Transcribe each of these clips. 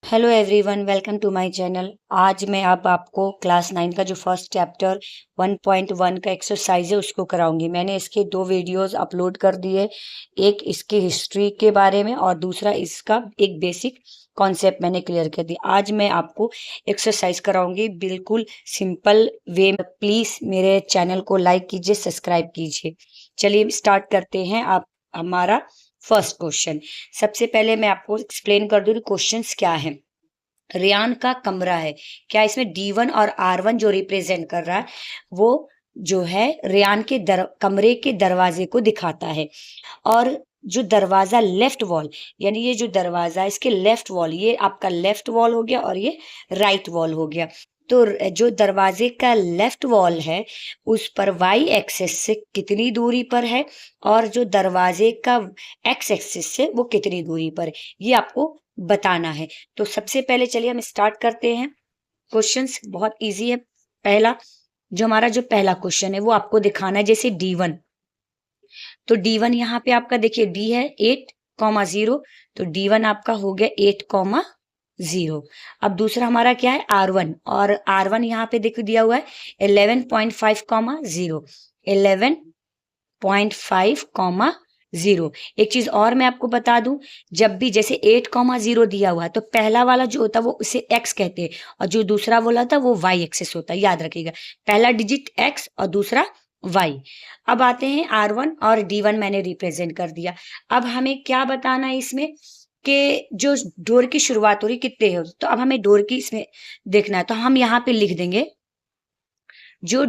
Hello everyone, welcome to my channel. आज मैं अब आपको क्लास 9 का जो फर्स्ट चैप्टर 1.1 का एक्सरसाइज है उसको कराऊंगी। मैंने इसके दो वीडियोस अपलोड कर दिए, एक इसकी हिस्ट्री के बारे में और दूसरा इसका एक बेसिक कॉन्सेप्ट मैंने क्लियर कर दिया। आज मैं आपको एक्सरसाइज कराऊंगी बिल्कुल सिंपल वे में। प्लीज़ मेरे चैनल को लाइक कीजिए, सब्सक्राइब कीजिए। चलिए स्टार्ट करते हैं। आप हमारा फर्स्ट क्वेश्चन, सबसे पहले मैं आपको एक्सप्लेन कर दूं क्वेश्चंस क्या है। रेयान का कमरा है, क्या इसमें D1 और R1 जो रिप्रेजेंट कर रहा है वो जो है रेयान के कमरे के दरवाजे को दिखाता है। और जो दरवाजा लेफ्ट वॉल, यानी ये जो दरवाजा है इसके लेफ्ट वॉल, ये आपका लेफ्ट वॉल हो गया और ये राइट वॉल हो गया। तो जो दरवाजे का लेफ्ट वॉल है उस पर वाई एक्सेस से कितनी दूरी पर है और जो दरवाजे का एक्स एक्सिस से वो कितनी दूरी पर है, ये आपको बताना है। तो सबसे पहले चलिए हम स्टार्ट करते हैं। क्वेश्चंस बहुत इजी है। हमारा जो पहला क्वेश्चन है वो आपको दिखाना है जैसे D1। तो D1 यहाँ पे आपका देखिए D है 8,0, तो D1 आपका हो गया 8,0। अब दूसरा हमारा क्या है R1, और R1 यहाँ पे देखो दिया हुआ है 11.5,0। 11.5,0। एक चीज और मैं आपको बता दूं, जब भी जैसे 8,0 दिया हुआ है तो पहला वाला जो होता है वो उसे x कहते हैं और जो दूसरा वाला था वो y एक्सिस होता है, याद रखिएगा। पहला डिजिट x और दूसरा y। अब आते हैं R1 और D1 मैंने रिप्रेजेंट कर दिया। अब हमें क्या बताना है इसमें कि जो डोर की शुरुआत हो रही कितने है, तो अब हमें डोर की इसमें देखना है। तो हम यहाँ पे लिख देंगे जो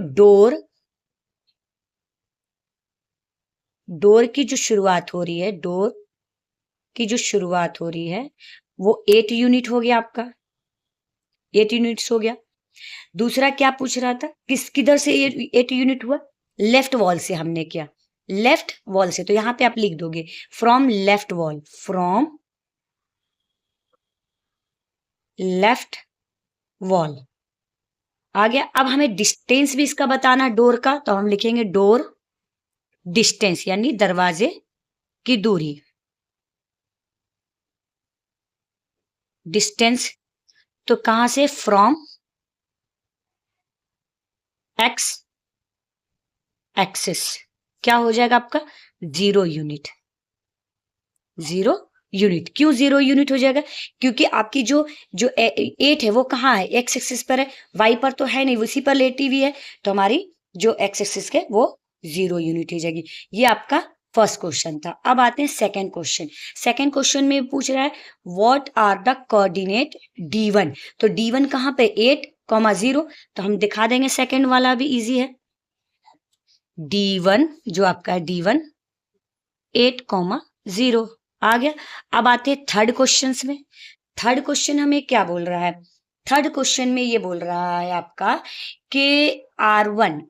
डोर की जो शुरुआत हो रही है, डोर की जो शुरुआत हो रही है वो 8 यूनिट हो गया आपका, 8 यूनिट्स हो गया। दूसरा क्या पूछ रहा था, किधर से 8 यूनिट हुआ? लेफ्ट वॉल से हमने किया, लेफ्ट वॉल से। तो यहां पे आप लिख दोगे from left wall, from left wall आ गया। अब हमें डिस्टेंस भी इसका बताना डोर का, तो हम लिखेंगे डोर डिस्टेंस यानी दरवाजे की दूरी। डिस्टेंस तो कहां से, फ्रॉम एक्स एक्सिस, क्या हो जाएगा आपका 0 यूनिट। 0 यूनिट। क्यों 0 यूनिट हो जाएगा? क्योंकि आपकी जो जो 8 है वो कहाँ है, एक्स एक्सिस पर है, वाई पर तो है नहीं, उसी पर लेटी हुई है। तो हमारी जो एक्स एक्सिस है वो 0 यूनिट हो जाएगी। ये आपका फर्स्ट क्वेश्चन था। अब आते हैं सेकंड क्वेश्चन। सेकंड क्वेश्चन में पूछ रहा है what are the coordinate D1। तो D1 कहाँ पे, 8,0। तो हम दिखा देंगे, सेकंड वाला भी इजी है। D1 जो आपका है D1 8,0 आ गया। अब आते हैं थर्ड क्वेश्चन में। थर्ड क्वेश्चन हमें क्या बोल रहा है? थर्ड क्वेश्चन में ये बोल रहा है आपका कि R1,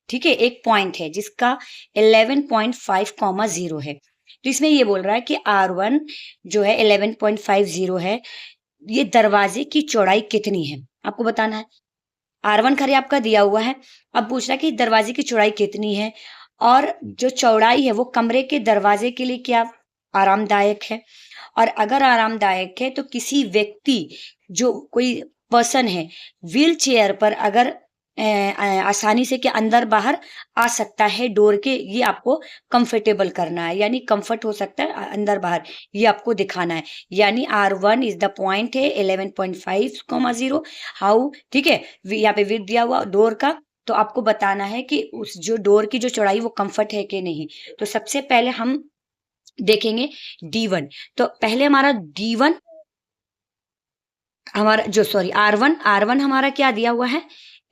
ठीक है, एक पॉइंट है जिसका 11.5,0 है। तो इसमें ये बोल रहा है कि R1 जो है 11.50 है, ये दरवाजे की चौड़ाई कितनी है आपको बताना है। R1 खरे आपका दिया हुआ है। अब पूछ रहा है कि दरवाजे की चौड़ाई कितनी है और जो चौड़ाई है वो कमरे के दरवाजे के लिए क्या आरामदायक है। और अगर आरामदायक है तो किसी व्यक्ति, जो कोई पर्सन है, व्हील चेयर पर अगर आसानी से के अंदर बाहर आ सकता है डोर के, ये आपको कंफर्टेबल करना है, यानी कंफर्ट हो सकता है अंदर बाहर, ये आपको दिखाना है। यानी R1 इज द पॉइंट है 11.5,0। हाउ, ठीक है, यहाँ पे विड्थ दिया हुआ डोर का, तो आपको बताना है कि उस जो डोर की जो चौड़ाई वो कंफर्ट है कि नहीं। तो सबसे पहले हम देखेंगे D1। तो पहले हमारा D1, हमारा जो सॉरी R1 हमारा क्या दिया हुआ है,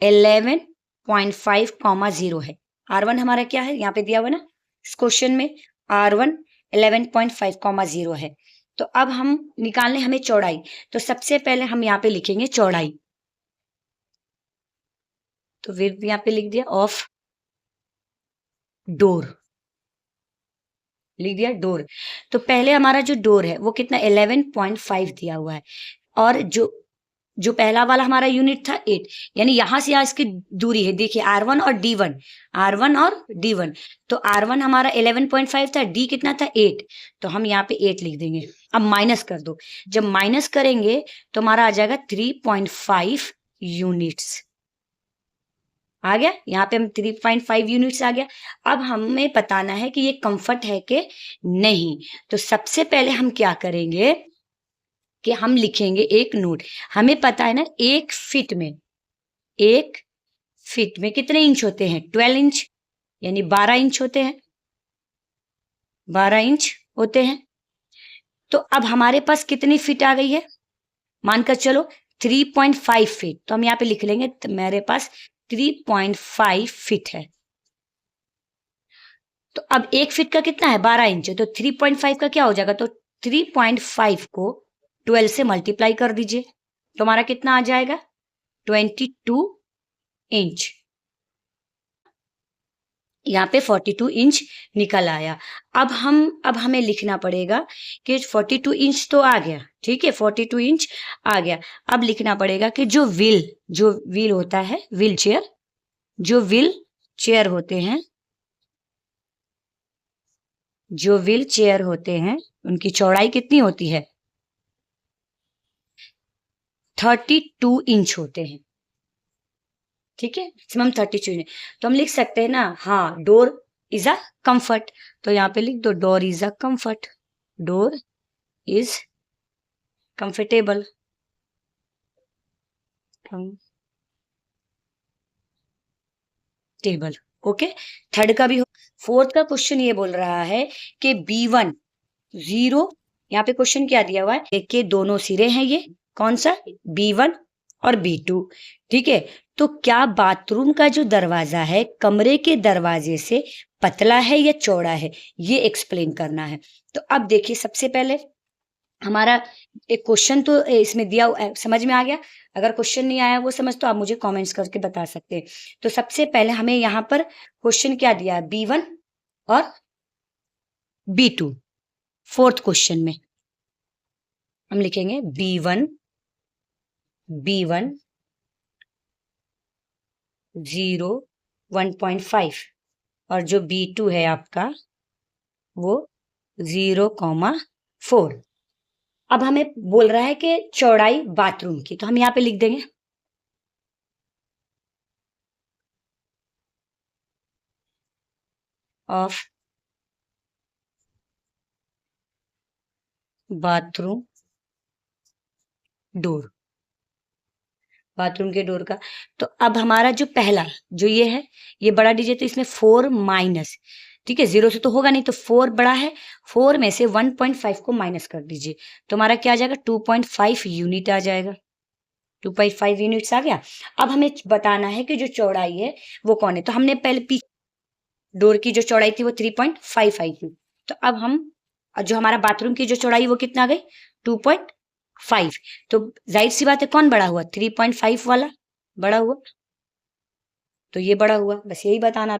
11.5,0 है। R1 हमारा क्या है यहाँ पे दिया हुआ ना इस क्वेश्चन में, R1 11.5,0 है। तो अब हम निकालने हमें चौड़ाई। तो सबसे पहले हम यहाँ पे लिखेंगे चौड़ाई। तो विड्थ यहाँ पे लिख दिया ऑफ डोर, लिख दिया डोर। तो पहले हमारा जो डोर है वो कितना 11.5 दिया हुआ है, और जो जो पहला वाला हमारा यूनिट था 8, यानी यहां से यहाँ इसकी दूरी है, देखिए R1 और D1, R1 और D1। तो R1 हमारा 11.5 था, D कितना था 8, तो हम यहाँ पे 8 लिख देंगे। अब माइनस कर दो, जब माइनस करेंगे तो हमारा आ जाएगा 3.5 यूनिट्स आ गया। यहाँ पे हम 3.5 यूनिट्स आ गया। अब हमें बताना है कि ये कंफर्ट है कि नहीं। तो सबसे पहले हम क्या करेंगे कि हम लिखेंगे एक नोट। हमें पता है ना, एक फीट में कितने इंच होते हैं? 12 इंच, यानी 12 इंच होते हैं, 12 इंच होते हैं। तो अब हमारे पास कितनी फीट आ गई है? मानकर चलो 3.5 फीट, तो हम यहाँ पे लिख लेंगे मेरे पास 3.5 फीट है। तो अब एक फीट का कितना है? 12 इंच है, तो 3.5 का क्या हो जाएगा? तो 3.5 को 12 से मल्टीप्लाई कर दीजिए, तो हमारा कितना आ जाएगा? 22 इंच। यहाँ पे 42 इंच निकल आया। अब हमें लिखना पड़ेगा कि 42 इंच तो आ गया, ठीक है, 42 इंच आ गया। अब लिखना पड़ेगा कि जो व्हील होता है, व्हील चेयर, जो व्हील चेयर होते हैं, उनकी चौड़ाई कितनी होती है? 32 इंच होते हैं, ठीक है, मैक्सिमम 32 इंच। तो हम लिख सकते हैं ना, हाँ, डोर इज अ कंफर्ट। तो यहाँ पे लिख दो door is a comfort, door is comfortable, table. Okay, third का भी हो। फोर्थ का क्वेश्चन ये बोल रहा है कि B1 0, यहाँ पे क्वेश्चन क्या दिया हुआ है? देखिए दोनों सिरे हैं, ये कौन सा? B1 और B2, ठीक है। तो क्या बाथरूम का जो दरवाजा है कमरे के दरवाजे से पतला है या चौड़ा है, ये एक्सप्लेन करना है। तो अब देखिए, सबसे पहले हमारा एक क्वेश्चन तो इसमें दिया, समझ में आ गया। अगर क्वेश्चन नहीं आया वो समझ, तो आप मुझे कमेंट्स करके बता सकते हैं। तो सबसे पहले हमें यहाँ पर क्वेश्चन क्या दिया है? B1 और B2। फोर्थ क्वेश्चन में हम लिखेंगे B1 0 1.5, और जो B2 है आपका वो 0,4। अब हमें बोल रहा है कि चौड़ाई बाथरूम की, तो हम यहाँ पे लिख देंगे ऑफ बाथरूम डोर, बाथरूम के डोर का। तो अब हमारा जो पहला जो ये है, ये बड़ा डिजिट, तो इसमें 4 माइनस, ठीक है, 0 से तो होगा नहीं, तो 4 बड़ा है, 4 में से 1.5 को माइनस कर दीजिए, तो हमारा क्या आ जाएगा? 2.5 यूनिट आ जाएगा, 2.5 यूनिट्स आ गया। अब हमें बताना है कि जो चौड़ाई है वो कौन है। तो हमने पहले डोर की जो चौड़ाई थी वो 3.5 आई थी, तो अब हम जो हमारा बाथरूम की जो चौड़ाई वो कितना आ गई? 2.5। तो जाहिर सी बात है, कौन बड़ा हुआ? 3.5 वाला बड़ा हुआ, तो ये बड़ा हुआ, बस यही बताना।